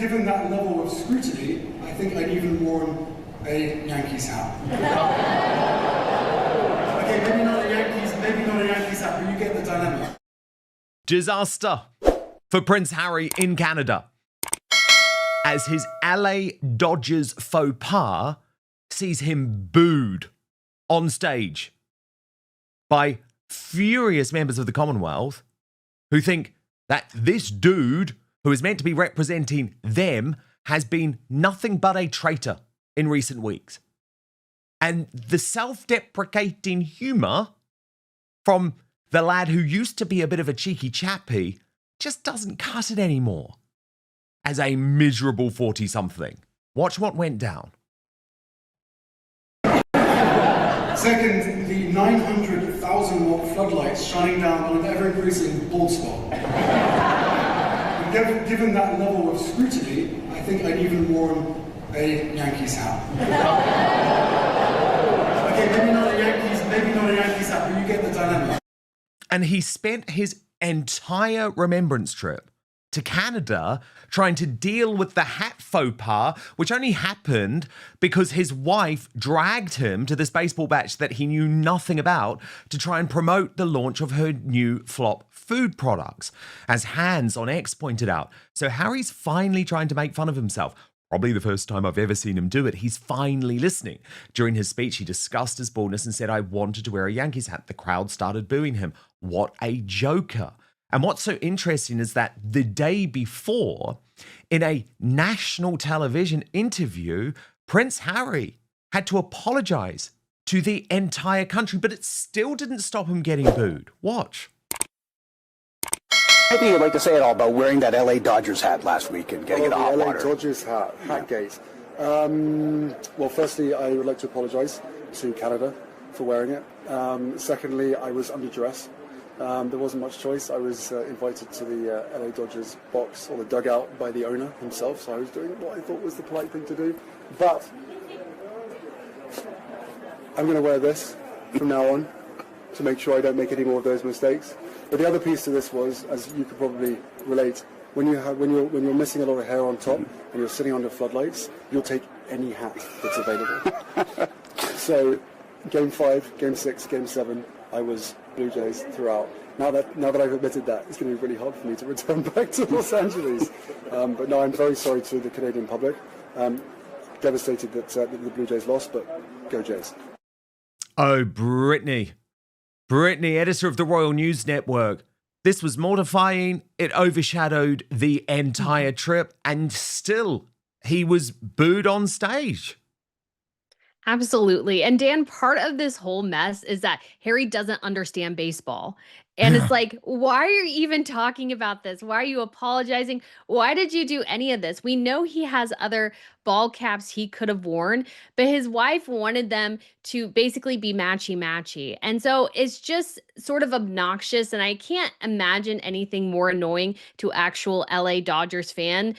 Given that level of scrutiny, I think I'd even worn a Yankees hat. Okay, maybe not a Yankees hat, but you get the dilemma. Disaster for Prince Harry in Canada, as his LA Dodgers faux pas sees him booed on stage by furious members of the Commonwealth who think that this dude, who is meant to be representing them, has been nothing but a traitor in recent weeks. And the self-deprecating humour from the lad who used to be a bit of a cheeky chappy just doesn't cut it anymore as a miserable 40-something. Watch what went down. Second, the 900,000 watt floodlights shining down on an ever-increasing bald spot. And given that level of scrutiny, I think I'd even worn a Yankees hat. Okay, maybe not a Yankees hat, but you get the dilemma. And he spent his entire remembrance trip to Canada trying to deal with the hat faux pas, which only happened because his wife dragged him to this baseball match that he knew nothing about to try and promote the launch of her new flop food products. As Hans on X pointed out, so Harry's finally trying to make fun of himself. Probably the first time I've ever seen him do it. He's finally listening. During his speech, he discussed his baldness and said, I wanted to wear a Yankees hat. The crowd started booing him. What a joker. And what's so interesting is that the day before, in a national television interview, Prince Harry had to apologize to the entire country, but it still didn't stop him getting booed. Watch. I think you'd like to say it all about wearing that LA Dodgers hat last week and getting it hot LA water. Dodgers hatgate. Well, firstly, I would like to apologise to Canada for wearing it. Secondly, I was under duress. There wasn't much choice. I was invited to the LA Dodgers box, or the dugout, by the owner himself, so I was doing what I thought was the polite thing to do. But I'm going to wear this from now on to make sure I don't make any more of those mistakes. But the other piece to this was, as you could probably relate, when you're missing a lot of hair on top and you're sitting under floodlights, you'll take any hat that's available. So, Game 5, Game 6, Game 7, I was Blue Jays throughout. Now that I've admitted that, it's going to be really hard for me to return back to Los Angeles. But no, I'm very sorry to the Canadian public. Devastated that the Blue Jays lost, but go Jays. Oh, Brittany, editor of the Royal News Network. This was mortifying. It overshadowed the entire trip, and still he was booed on stage. Absolutely. And Dan, part of this whole mess is that Harry doesn't understand baseball. And it's like, why are you even talking about this? Why are you apologizing? Why did you do any of this? We know he has other ball caps he could have worn, but his wife wanted them to basically be matchy-matchy. And so it's just sort of obnoxious. And I can't imagine anything more annoying to actual LA Dodgers fans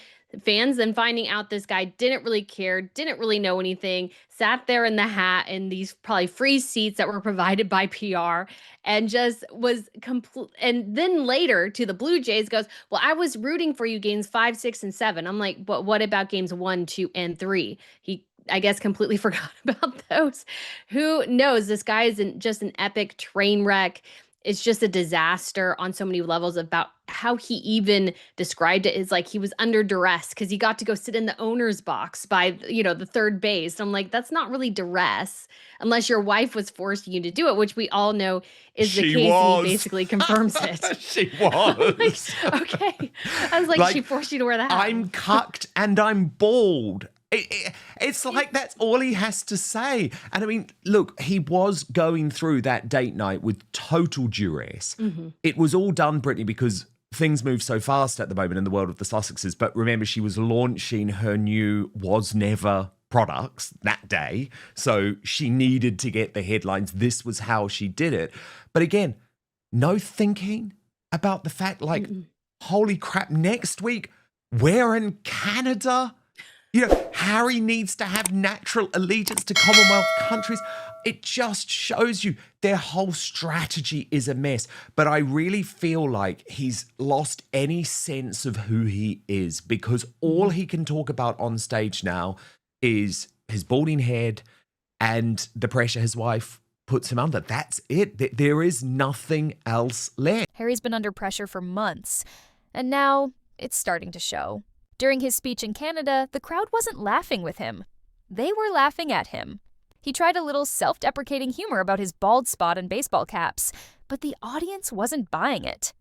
than finding out this guy didn't really care, didn't really know anything, sat there in the hat in these probably free seats that were provided by PR, and just was complete. And then later to the Blue Jays goes, well, I was rooting for you games 5, 6, and 7. I'm like, but what about games 1, 2, and 3? He, I guess, completely forgot about those. Who knows? This guy is just an epic train wreck. It's just a disaster on so many levels. About how he even described it is like he was under duress because he got to go sit in the owner's box by, the third base. I'm like, that's not really duress unless your wife was forcing you to do it, which we all know is the case. And he basically confirms it. She was. Like, okay. I was like, she forced you to wear the hat. I'm cucked and I'm bald. It's like that's all he has to say. And I mean, look, he was going through that date night with total duress. Mm-hmm. It was all done, Brittany, because things move so fast at the moment in the world of the Sussexes. But remember, she was launching her new Was Never products that day. So she needed to get the headlines. This was how she did it. But again, no thinking about the fact, like, holy crap, next week we're in Canada. Harry needs to have natural allegiance to Commonwealth countries. It just shows you their whole strategy is a mess. But I really feel like he's lost any sense of who he is, because all he can talk about on stage now is his balding head and the pressure his wife puts him under. That's it. There is nothing else left. Harry's been under pressure for months, and now it's starting to show. During his speech in Canada, the crowd wasn't laughing with him. They were laughing at him. He tried a little self-deprecating humor about his bald spot and baseball caps, but the audience wasn't buying it.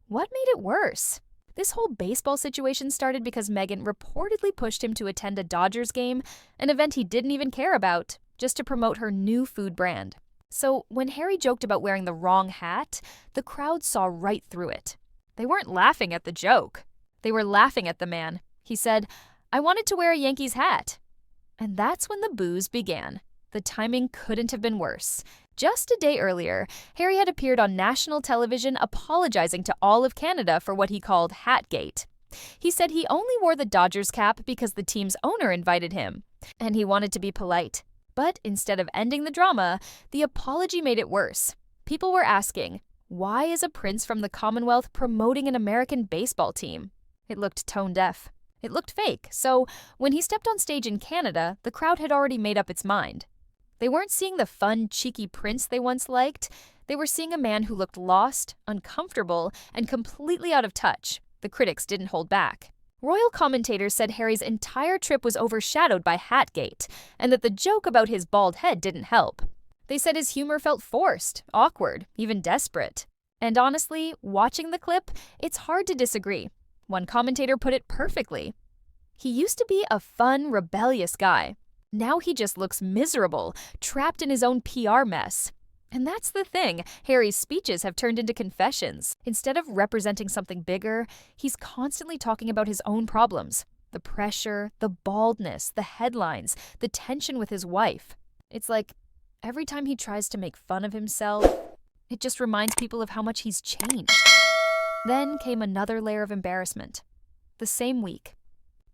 What made it worse? This whole baseball situation started because Meghan reportedly pushed him to attend a Dodgers game, an event he didn't even care about, just to promote her new food brand. So when Harry joked about wearing the wrong hat, the crowd saw right through it. They weren't laughing at the joke. They were laughing at the man. He said, "I wanted to wear a Yankees hat." And that's when the boos began. The timing couldn't have been worse. Just a day earlier, Harry had appeared on national television apologizing to all of Canada for what he called Hatgate. He said he only wore the Dodgers cap because the team's owner invited him, and he wanted to be polite. But instead of ending the drama, the apology made it worse. People were asking, why is a prince from the Commonwealth promoting an American baseball team? It looked tone deaf. It looked fake. So when he stepped on stage in Canada, the crowd had already made up its mind. They weren't seeing the fun, cheeky prince they once liked. They were seeing a man who looked lost, uncomfortable, and completely out of touch. The critics didn't hold back. Royal commentators said Harry's entire trip was overshadowed by Hatgate, and that the joke about his bald head didn't help. They said his humor felt forced, awkward, even desperate. And honestly, watching the clip, it's hard to disagree. One commentator put it perfectly. He used to be a fun, rebellious guy. Now he just looks miserable, trapped in his own PR mess. And that's the thing, Harry's speeches have turned into confessions. Instead of representing something bigger, he's constantly talking about his own problems. The pressure, the baldness, the headlines, the tension with his wife. It's like every time he tries to make fun of himself, it just reminds people of how much he's changed. Then came another layer of embarrassment. The same week,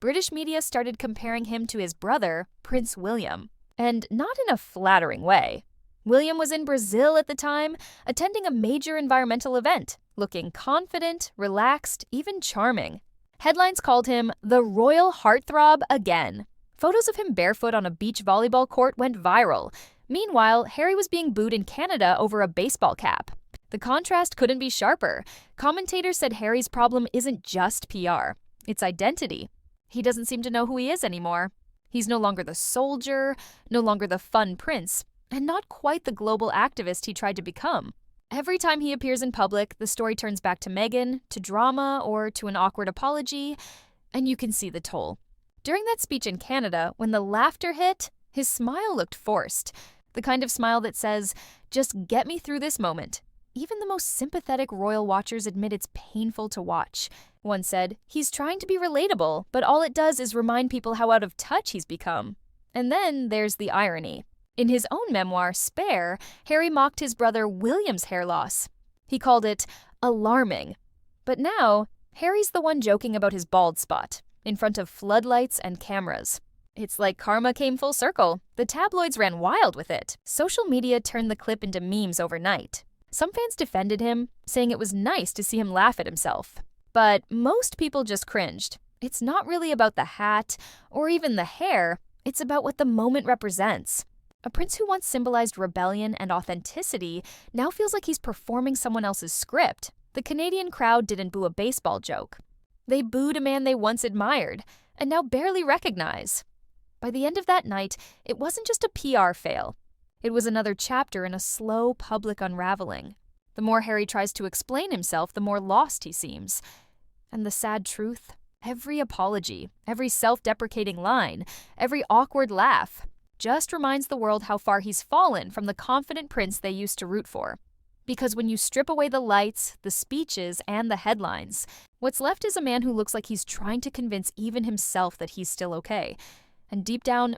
British media started comparing him to his brother, Prince William. And not in a flattering way. William was in Brazil at the time, attending a major environmental event, looking confident, relaxed, even charming. Headlines called him the royal heartthrob again. Photos of him barefoot on a beach volleyball court went viral. Meanwhile, Harry was being booed in Canada over a baseball cap. The contrast couldn't be sharper. Commentators said Harry's problem isn't just PR, it's identity. He doesn't seem to know who he is anymore. He's no longer the soldier, no longer the fun prince, and not quite the global activist he tried to become. Every time he appears in public, the story turns back to Meghan, to drama, or to an awkward apology, and you can see the toll. During that speech in Canada, when the laughter hit, his smile looked forced. The kind of smile that says, "Just get me through this moment." Even the most sympathetic royal watchers admit it's painful to watch. One said, "He's trying to be relatable, but all it does is remind people how out of touch he's become." And then there's the irony. In his own memoir, Spare, Harry mocked his brother William's hair loss. He called it alarming. But now, Harry's the one joking about his bald spot, in front of floodlights and cameras. It's like karma came full circle. The tabloids ran wild with it. Social media turned the clip into memes overnight. Some fans defended him, saying it was nice to see him laugh at himself. But most people just cringed. It's not really about the hat, or even the hair. It's about what the moment represents. A prince who once symbolized rebellion and authenticity now feels like he's performing someone else's script. The Canadian crowd didn't boo a baseball joke. They booed a man they once admired, and now barely recognize. By the end of that night, it wasn't just a PR fail. It was another chapter in a slow public unraveling. The more Harry tries to explain himself, the more lost he seems. And the sad truth, every apology, every self-deprecating line, every awkward laugh, just reminds the world how far he's fallen from the confident prince they used to root for. Because when you strip away the lights, the speeches, and the headlines, what's left is a man who looks like he's trying to convince even himself that he's still okay. And deep down,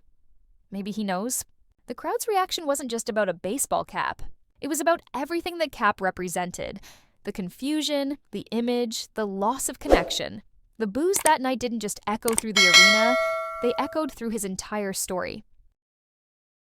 maybe he knows. The crowd's reaction wasn't just about a baseball cap. It was about everything that cap represented. The confusion, the image, the loss of connection. The boos that night didn't just echo through the arena, they echoed through his entire story.